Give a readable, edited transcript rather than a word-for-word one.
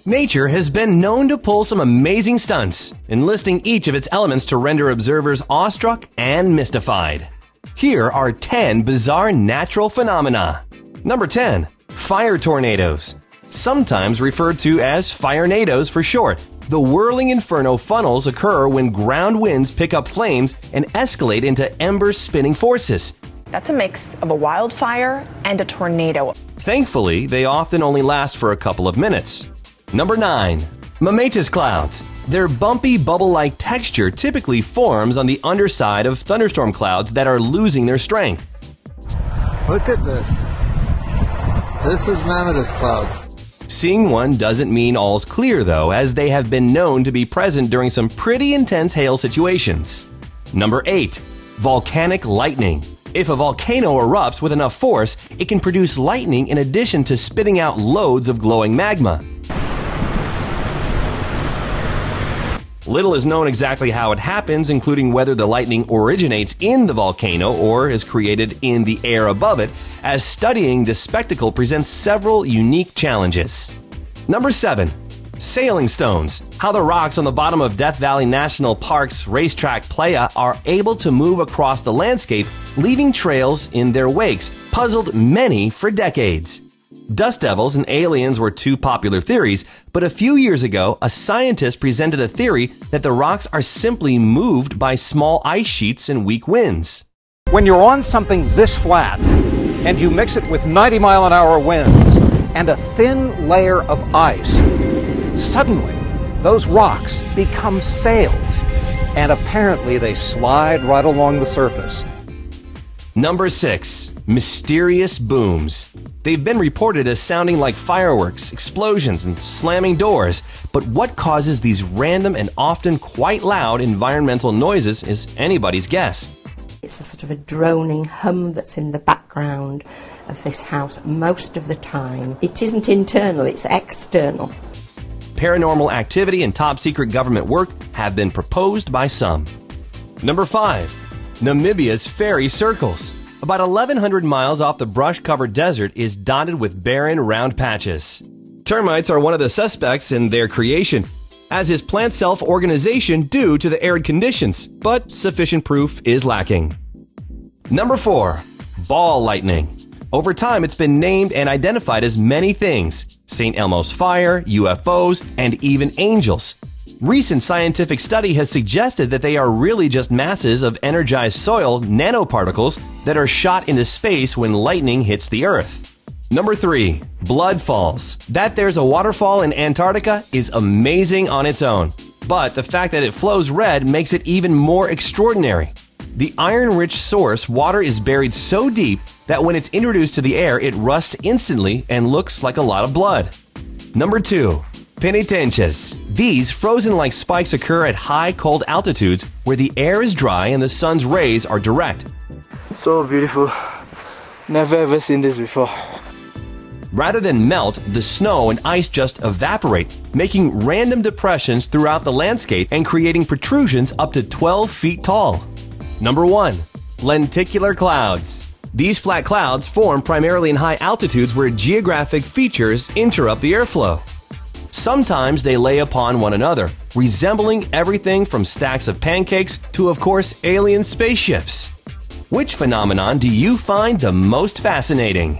Nature has been known to pull some amazing stunts, enlisting each of its elements to render observers awestruck and mystified. Here are 10 bizarre natural phenomena. Number 10. Fire tornadoes. Sometimes referred to as firenadoes for short, the whirling inferno funnels occur when ground winds pick up flames and escalate into ember-spinning forces. That's a mix of a wildfire and a tornado. Thankfully, they often only last for a couple of minutes. Number 9. Mammatus clouds. Their bumpy, bubble-like texture typically forms on the underside of thunderstorm clouds that are losing their strength. Look at this. This is mammatus clouds. Seeing one doesn't mean all's clear, though, as they have been known to be present during some pretty intense hail situations. Number 8. Volcanic lightning. If a volcano erupts with enough force, it can produce lightning in addition to spitting out loads of glowing magma. Little is known exactly how it happens, including whether the lightning originates in the volcano or is created in the air above it, as studying this spectacle presents several unique challenges. Number 7. Sailing stones. How the rocks on the bottom of Death Valley National Park's racetrack playa are able to move across the landscape, leaving trails in their wakes, puzzled many for decades. Dust devils and aliens were two popular theories, but a few years ago, a scientist presented a theory that the rocks are simply moved by small ice sheets and weak winds. When you're on something this flat, and you mix it with 90-mile-an-hour winds and a thin layer of ice, suddenly those rocks become sails, and apparently they slide right along the surface. Number 6. Mysterious booms. They've been reported as sounding like fireworks, explosions, and slamming doors, but what causes these random and often quite loud environmental noises is anybody's guess. It's a sort of a droning hum that's in the background of this house most of the time. It isn't internal, it's external. Paranormal activity and top-secret government work have been proposed by some. Number 5. Namibia's fairy circles. About 1,100 miles off the brush-covered desert is dotted with barren, round patches. Termites are one of the suspects in their creation, as is plant self-organization due to the arid conditions, but sufficient proof is lacking. Number 4. Ball lightning. Over time, it's been named and identified as many things: St. Elmo's fire, UFOs, and even angels. Recent scientific study has suggested that they are really just masses of energized soil nanoparticles that are shot into space when lightning hits the Earth. Number 3. Blood falls. That there's a waterfall in Antarctica is amazing on its own, but the fact that it flows red makes it even more extraordinary. The iron-rich source water is buried so deep that when it's introduced to the air, it rusts instantly and looks like a lot of blood. Number 2. Penitentias. These frozen-like spikes occur at high, cold altitudes where the air is dry and the sun's rays are direct. So beautiful. Never ever seen this before. Rather than melt, the snow and ice just evaporate, making random depressions throughout the landscape and creating protrusions up to 12 feet tall. Number 1. Lenticular clouds. These flat clouds form primarily in high altitudes where geographic features interrupt the airflow. Sometimes they lay upon one another, resembling everything from stacks of pancakes to, of course, alien spaceships. Which phenomenon do you find the most fascinating?